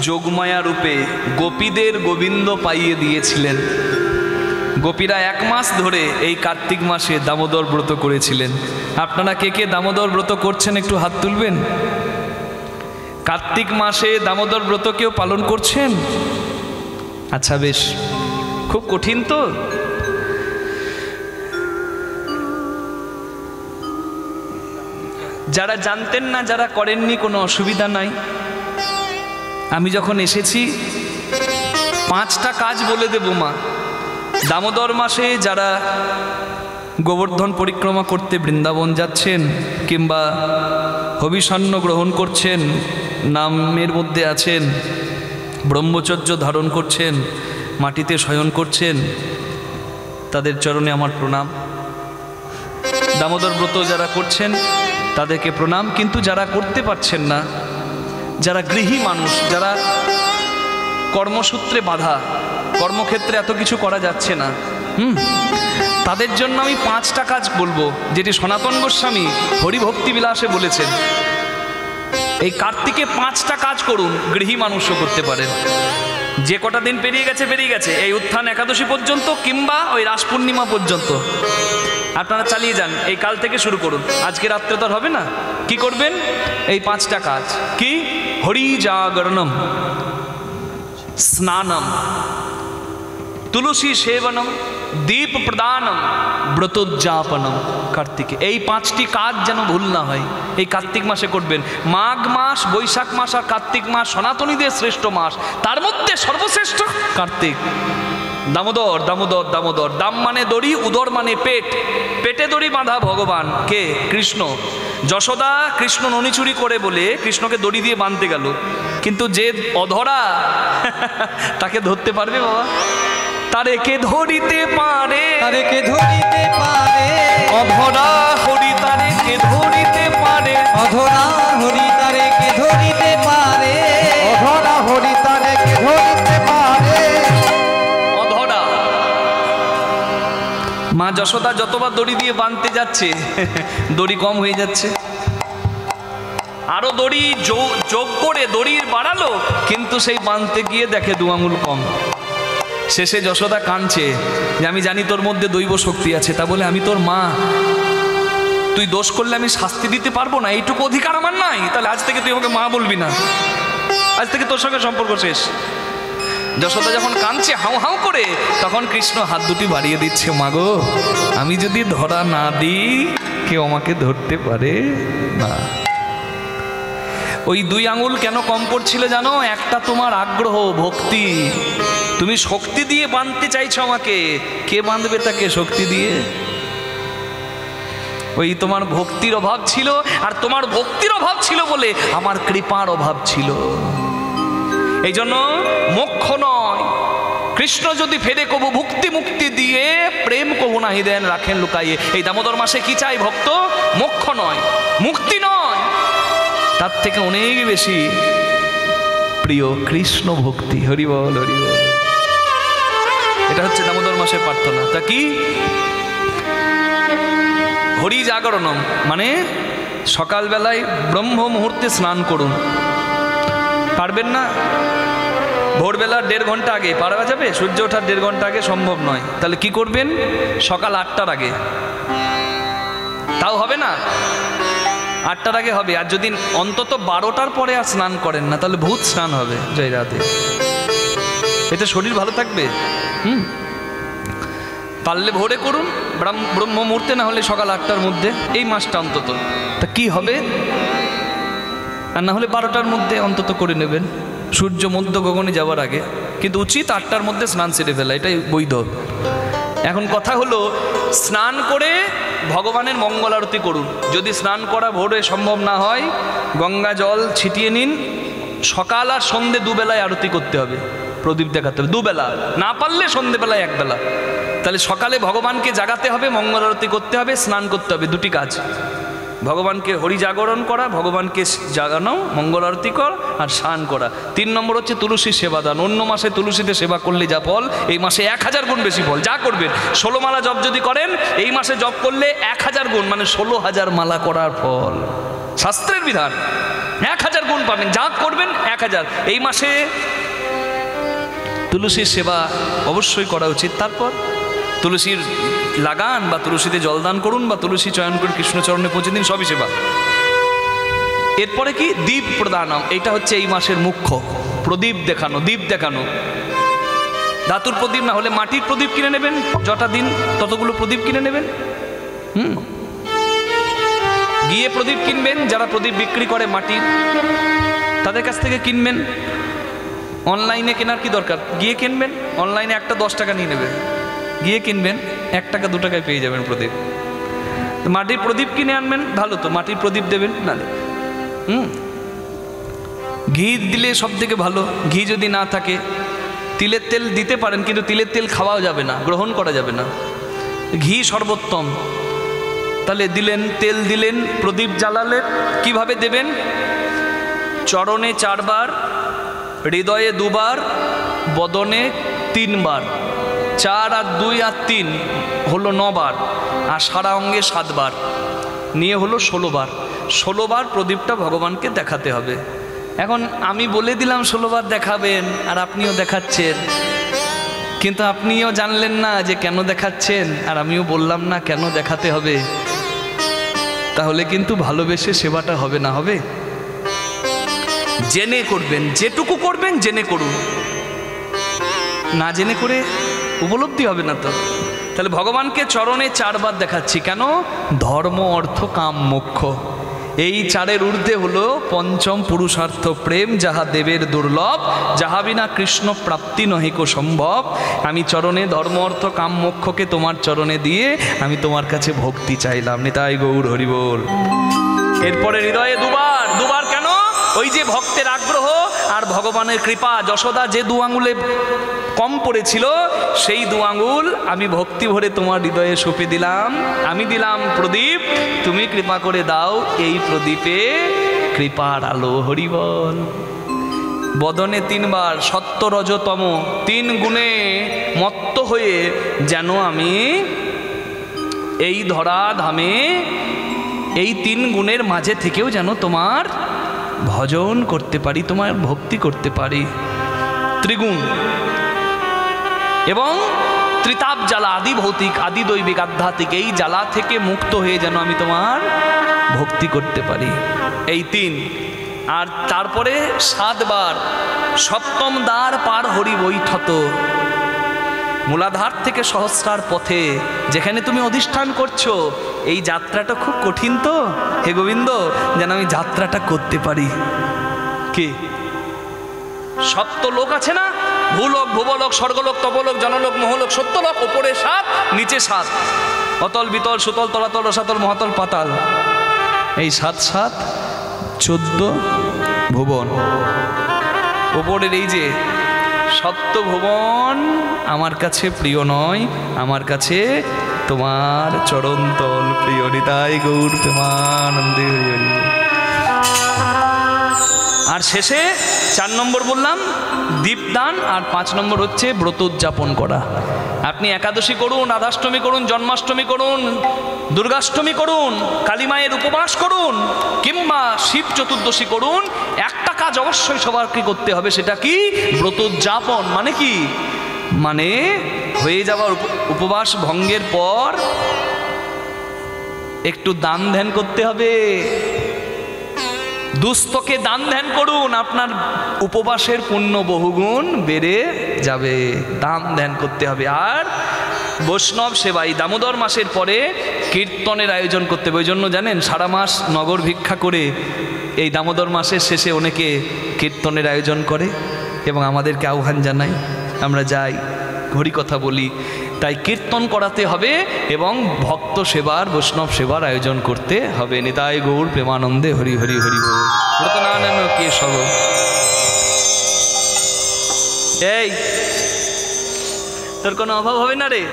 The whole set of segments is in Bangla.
যোগমায়া রূপে গোপীদের গোবিন্দ পাইয়ে দিয়েছিলেন। গোপীরা 1 মাস ধরে এই কার্তিক মাসে দামোদর ব্রত করেছিলেন। আপনারা কে কে দামোদর ব্রত করছেন একটু হাত তুলবেন। কার্তিক মাসে দামোদর ব্রত কেউ পালন করছেন? আচ্ছা, বেশ, খুব কঠিন তো। যারা জানতেন না, যারা করেননি, কোনো অসুবিধা নাই। আমি যখন এসেছি 5টা কাজ বলে দেব মা। দামোদর মাসে যারা গোবর্ধন পরিক্রমা করতে বৃন্দাবন যাচ্ছেন, কিংবা হবিষান্ন গ্রহণ করছেন, নামের মধ্যে আছেন, ব্রহ্মচর্য ধারণ করছেন, মাটিতে শয়ন করছেন, তাদের চরণে আমার প্রণাম। দামোদর ব্রত যারা করছেন তাদেরকে প্রণাম। কিন্তু যারা করতে পারছেন না, যারা গৃহী মানুষ, যারা কর্মসূত্রে বাধা, কর্মক্ষেত্রে এত কিছু করা যাচ্ছে না, তাদের জন্য আমি 5টা কাজ বলবো, যেটি সনাতন গোস্বামী হরিভক্তি বিলাসে বলেছেন। এই কার্তিকে 5টা কাজ করুন, গৃহী মানুষও করতে পারেন। যে কটা দিন পেরিয়ে গেছে, এই উত্থান একাদশী পর্যন্ত কিংবা ওই রাস পূর্ণিমা পর্যন্ত আপনারা চালিয়ে যান। এই কাল থেকে শুরু করুন, আজকে রাত্রে তো আর হবে না। কি করবেন? এই 5টা কাজ। কি? হরি জাগরণম, স্নানম, তুলসী সেবনম, দীপ প্রদানম, ব্রতোজ্জাপনম। কার্তিকে এই 5টি কাজ যেন ভুল না হয়, এই কার্তিক মাসে করবেন। মাঘ মাস, বৈশাখ মাস আর কার্তিক মাস সনাতনীদের শ্রেষ্ঠ মাস, তার মধ্যে সর্বশ্রেষ্ঠ কার্তিক। দামোদর, দামোদর, দামোদর। দাম মানে দড়ি, উদর মানে পেট। পেটে দড়ি বাঁধা ভগবান কে? কৃষ্ণ। যশোদা কৃষ্ণ ননি চুরি করে বলে কৃষ্ণকে দড়ি দিয়ে বাঁধতে গেল, কিন্তু যে অধরা তাকে ধরতে পারবে বাবা? তারে কে ধরিতে পারে, তারে কে ধরিতে পারে, অধরা হরি তারে কে ধরিতে পারে, অধরা হরি তারে কে ধরিতে পারে, অধরা হরি তারে কে ধরিতে পারে। অধরা মা যশোদা যতবার দড়ি দিয়ে বাঁধতে যাচ্ছে দড়ি কম হয়ে যাচ্ছে, আরো দড়ি যোগ করে দড়ির বাড়ালো, কিন্তু সেই বাঁধতে গিয়ে দেখে 2 আঙুল কম। শেষে যশোদা কাঁদছে যে আমি জানি তোর মধ্যে দৈব শক্তি আছে, তা বলে আমি তোর মা, তুই দোষ করলে আমি শাস্তি দিতে পারবো না, এইটুকু অধিকার আমার নাই। তাহলে আজ থেকে তুই আমাকে মা বলবি না, আজ থেকে তোর সঙ্গে সম্পর্ক শেষ। যশোদা যখন কাঁদছে হাউ হাউ করে, তখন কৃষ্ণ হাত দুটি বাড়িয়ে দিচ্ছে, মাগো আমি যদি ধরা না দিই কেউ আমাকে ধরতে পারে না। ওই 2 আঙুল কেন কম পড়ছিল জানো? একটা তোমার আগ্রহ, ভক্তি। তুমি শক্তি দিয়ে বাঁধতে চাইছো আমাকে, কে বাঁধবে তাকে শক্তি দিয়ে? ওই তোমার ভক্তির অভাব ছিল, আর তোমার ভক্তির অভাব ছিল বলে আমার কৃপার অভাব ছিল। এই জন্য মোক্ষ নয়, কৃষ্ণ যদি ফেরে কবু ভক্তি মুক্তি দিয়ে, প্রেম কবু নাহি দেন রাখেন লুকাইয়ে। এই দামোদর মাসে কি চাই ভক্ত? মোক্ষ নয়, মুক্তি নয়, তার থেকে অনেক বেশি প্রিয় কৃষ্ণ ভক্তি। হরি বল, হরি বল। এটা হচ্ছে দামোদর মাসের প্রার্থনা। তা কি? হরি জাগরণম মানে সকালবেলায় ব্রহ্ম মুহূর্তে স্নান করুন। পারবেন না? ভোরবেলা 1.5 ঘন্টা আগে পারা যাবে? সূর্য ওঠার 1.5 ঘন্টা আগে সম্ভব নয়। তাহলে কি করবেন? সকাল 8টার আগে। তাও হবে না, 8টার আগে হবে। আর যদি অন্তত 12টার পরে আর স্নান করেন না, তাহলে ভূত স্নান হবে জয় রাতে। এতে শরীর ভালো থাকবে। পারলে ভোরে করুন, ব্রহ্ম মুহূর্তে, না হলে সকাল 8টার মধ্যে, এই মাসটা অন্তত। তা কি হবে? আর না হলে 12টার মধ্যে অন্তত করে নেবেন, সূর্য মধ্য গগনে যাওয়ার আগে। কিন্তু উচিত 8টার মধ্যে স্নান সেরে ফেলা, এটাই বৈধ। এখন কথা হলো, স্নান করে ভগবানের মঙ্গল আরতি করুন। যদি স্নান করা ভোরে সম্ভব না হয়, গঙ্গা জল ছিটিয়ে নিন। সকাল আর সন্ধে 2 বেলায় আরতি করতে হবে, প্রদীপ দেখাতে হবে 2 বেলা, না পারলে সন্ধেবেলায় 1 বেলা। তাহলে সকালে ভগবানকে জাগাতে হবে, মঙ্গল আরতি করতে হবে, স্নান করতে হবে, 2টি কাজ। ভগবানকে হরি জাগরণ করা, ভগবানকে জাগানো, মঙ্গল আরতি কর আর স্নান করা। 3 নম্বর হচ্ছে তুলসী সেবা দান। অন্য মাসে তুলসীতে সেবা করলে যা ফল, এই মাসে 1000 গুণ বেশি ফল। যা করবেন, 16 মালা জপ যদি করেন, এই মাসে জপ করলে 1000 গুণ, মানে 16,000 মালা করার ফল। শাস্ত্রের বিধান, 1000 গুণ পাবেন, যা করবেন 1000। এই মাসে তুলসীর সেবা অবশ্যই করা উচিত। তারপর তুলসীর লাগান বা তুলসীতে জলদান করুন বা তুলসী চয়ন করে কৃষ্ণচরণে পৌঁছে দিন, সবই সেবা। এরপরে কি? দীপ প্রদানম, এটা হচ্ছে এই মাসের মুখ্য। প্রদীপ দেখানো, দ্বীপ দেখানো। ধাতুর প্রদীপ না হলে মাটির প্রদীপ কিনে নেবেন, যটা দিন ততগুলো প্রদীপ কিনে নেবেন। গিয়ে প্রদীপ কিনবেন, যারা প্রদীপ বিক্রি করে মাটির তাদের কাছ থেকে কিনবেন। অনলাইনে কেনার কি দরকার, গিয়ে কিনবেন। অনলাইনে একটা 10 টাকা নিয়ে নেবে, গিয়ে কিনবেন 1 টাকা 2 টাকায় পেয়ে যাবেন প্রদীপ। মাটির প্রদীপ কিনে আনবেন, ভালো তো, মাটির প্রদীপ দেবেন। না ঘি দিলে সব থেকে ভালো। ঘি যদি না থাকে তিলের তেল দিতে পারেন, কিন্তু তিলের তেল খাওয়াও যাবে না, গ্রহণ করা যাবে না। ঘি সর্বোত্তম। তাহলে দিলেন, তেল দিলেন, প্রদীপ জ্বালালেন। কিভাবে দেবেন? চরণে 4 বার, হৃদয়ে 2 বার, বদনে 3 বার। 4 আর 2 আর 3 হলো 9 বার, আর সারা অঙ্গে 7 বার, নিয়ে হলো 16 বার। 16 বার প্রদীপটা ভগবানকে দেখাতে হবে। এখন আমি বলে দিলাম 16 বার দেখাবেন, আর আপনিও দেখাচ্ছেন, কিন্তু আপনিও জানলেন না যে কেন দেখাচ্ছেন, আর আমিও বললাম না কেন দেখাতে হবে। তাহলে কিন্তু ভালোবেসে সেবাটা হবে না। হবে জেনে করবেন, যেটুকু করবেন জেনে করুন, না জেনে করে উপলব্ধি হবে না তো। তাহলে ভগবানকে চরণে 4 বার দেখাচ্ছি কেন? ধর্ম, অর্থ, কাম, মোক্ষ। এই 4-এর ঊর্ধ্বে হলো পঞ্চম পুরুষার্থ প্রেম, যাহা দেবের দুর্লভ, যাহা বিনা কৃষ্ণ প্রাপ্তি নহিক সম্ভব। আমি চরণে ধর্ম, অর্থ, কাম, মোক্ষকে তোমার চরণে দিয়ে আমি তোমার কাছে ভক্তি চাইলাম। নিতাই গৌর হরি বল। এরপরে হৃদয়ে 2 বার। 2 বার কেন? ওই যে ভক্তের আগ্রহ আর ভগবানের কৃপা। যশোদা যে 2 আঙুলে কম পড়েছিল, সেই 2 আঙুল আমি ভক্তি ভরে তোমার হৃদয়ে সঁপে দিলাম। আমি দিলাম প্রদীপ, তুমি কৃপা করে দাও এই প্রদীপে কৃপার আলো। হরি বল। বদনে 3 বার, সত্য রজ তম 3 গুণে মত্ত হয়ে যেন আমি এই ধরা ধামে এই 3 গুণের মাঝে থেকেও যেন তোমার ভজন করতে পারি, তোমার ভক্তি করতে পারি। ত্রিগুণ এবং ত্রিতাপ জ্বালা, আদি ভৌতিক, আদি দৈবিক, আধ্যাত্মিক, এই জ্বালা থেকে মুক্ত হয়ে যেন আমি তোমার ভক্তি করতে পারি। এই 3। আর তারপরে 7 বার সপ্তম দ্বার পার হরি বৈঠত। মূলাধার থেকে সহস্রার পথে যেখানে তুমি অধিষ্ঠান করছো, এই যাত্রাটা খুব কঠিন তো হে গোবিন্দ, যেন আমি যাত্রাটা করতে পারি। কি 7 লোক আছে না? ভূলোক, ভুবলোক, স্বর্গলোক, তপলোক, জনলোক, মহলোক, 7 লোক। ওপরে 7, নিচে 7। অতল, বিতল, সুতল, তলাতল, রসাতল, মহাতল, পাতাল। এই 7 7 14 ভুবন। ওপরের এই যে 7 ভুবন আমার কাছে প্রিয় নয়, আমার কাছে তোমার চরণতল প্রিয়। নিতাই গৌর প্রেমানন্দে হরি হরি। আর শেষে 4 নম্বর বললাম দীপদান, আর 5 নম্বর হচ্ছে ব্রত উদযাপন করা। আপনি একাদশী করুন, রাধাষ্টমী করুন, জন্মাষ্টমী করুন, দুর্গাষ্টমী করুন, কালী মায়ের উপবাস করুন, কিংবা শিব চতুর্দশী করুন, একটা কাজ অবশ্যই সবারকে করতে হবে। সেটা কি? ব্রত উদযাপন। মানে কি? মানে হয়ে যাওয়া উপবাস ভঙ্গের পর একটু দান ধ্যান করতে হবে। দুস্থকে দান ধ্যান করুন, আপনার উপবাসের পুণ্য বহুগুণ বেড়ে যাবে। দান ধ্যান করতে হবে। আর বৈষ্ণব সেবাই দামোদর মাসের পরে কীর্তনের আয়োজন করতে হবে। ওই জন্য জানেন, সারা মাস নগর ভিক্ষা করে এই দামোদর মাসের শেষে অনেকে কীর্তনের আয়োজন করে এবং আমাদেরকে আহ্বান জানায়, আমরা যাই, হরি কথা বলি। তাই কীর্তন করাতে হবে এবং ভক্ত সেবার, বৈষ্ণব সেবার আয়োজন করতে হবে। নিতাই গৌর প্রেমানন্দে হরি হরি হরি বল। ব্রতনারায়ণ কে সব। এই তোর কোনো অভাব হবে না রে,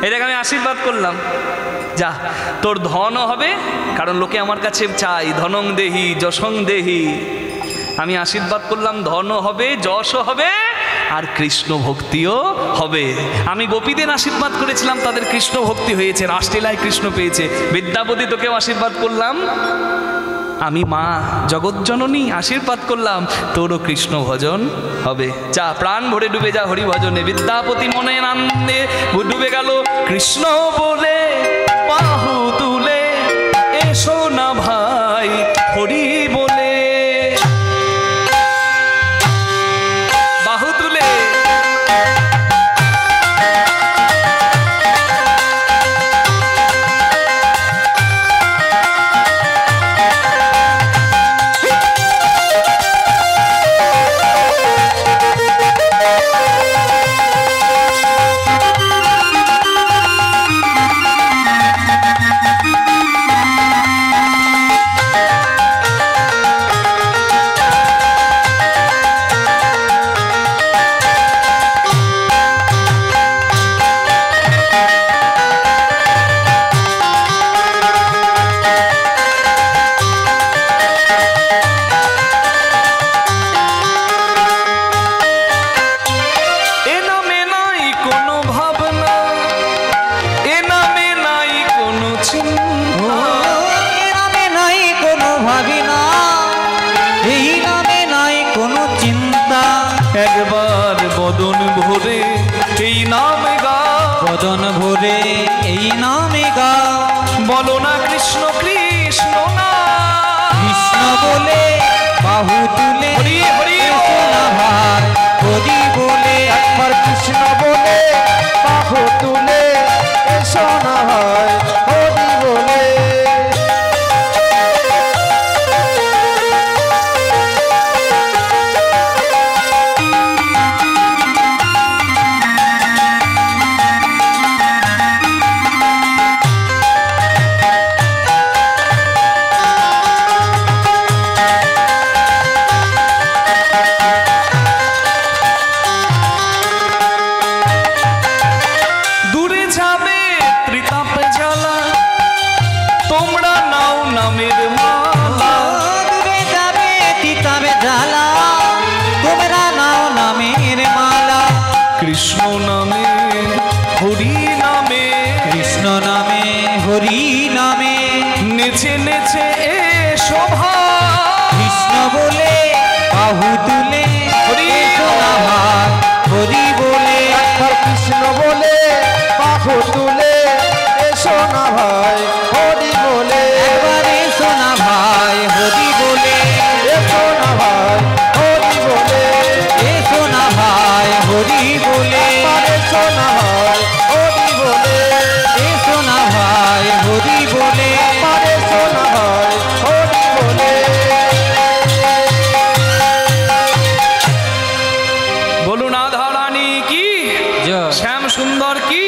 এটাকে আমি আশীর্বাদ করলাম। যা, তোর ধনও হবে, কারণ লোকে আমার কাছে চাই ধনং দেহি যশং দেহি। আমি আশীর্বাদ করলাম, ধনও হবে, যশও হবে, আর কৃষ্ণ ভক্তিও হবে। আমি গোপীদের আশীর্বাদ করেছিলাম, তাদের কৃষ্ণ ভক্তি হয়েছে, রাসলীলায় কৃষ্ণ পেয়েছে। বিদ্যাপতি তোকেও আশীর্বাদ করলাম, আমি মা জগৎজননী আশীর্বাদ করলাম, তোরও কৃষ্ণ ভজন হবে। যা প্রাণ ভরে ডুবে যা হরি ভজনে, বিদ্যাপতি মনে আনন্দে ডুবে গেল। কৃষ্ণ বলে বাহু তুলে এসো না ভাই হরি বলে, বাহু তুলে একবার বদন ভরে এই নাম গা, বদন ভরে এই নামে গা, বলো না কৃষ্ণ কৃষ্ণ না, কৃষ্ণ বলে বাহু তুলে হরি হরি এসো না ভাই হরি বলে, একবার কৃষ্ণ বলে বাহু তুলে এসো না ভাই হরি বলে। দূরে যাবে ত্রিতাপ জ্বালা, তোমরা নাও নামের মালা, দূরে যাবে তিতাবে জ্বালা, তোমরা নাও নামের মালা, কৃষ্ণ নামে হরি নামে, কৃষ্ণ নামে হরি নামে, নেচে নেচে এ শোভা, কৃষ্ণ বলে বাহু তুলে হরি এসো না ভাই হরি বলে, একবার কৃষ্ণ বলে বাহু তুলে এসো না ভাই হরি বলে। একবার এসো না ভাই হরি বলে, এসো না ভাই হরি বলে। এসো না ভাই হরি বলে, একবার এসো না ভাই হরি বলে। এসো না ভাই হরি বলে, একবার এসো না ভাই হরি বলে। বলুন রাধা রানী কি, জয়। শ্যাম সুন্দর কি।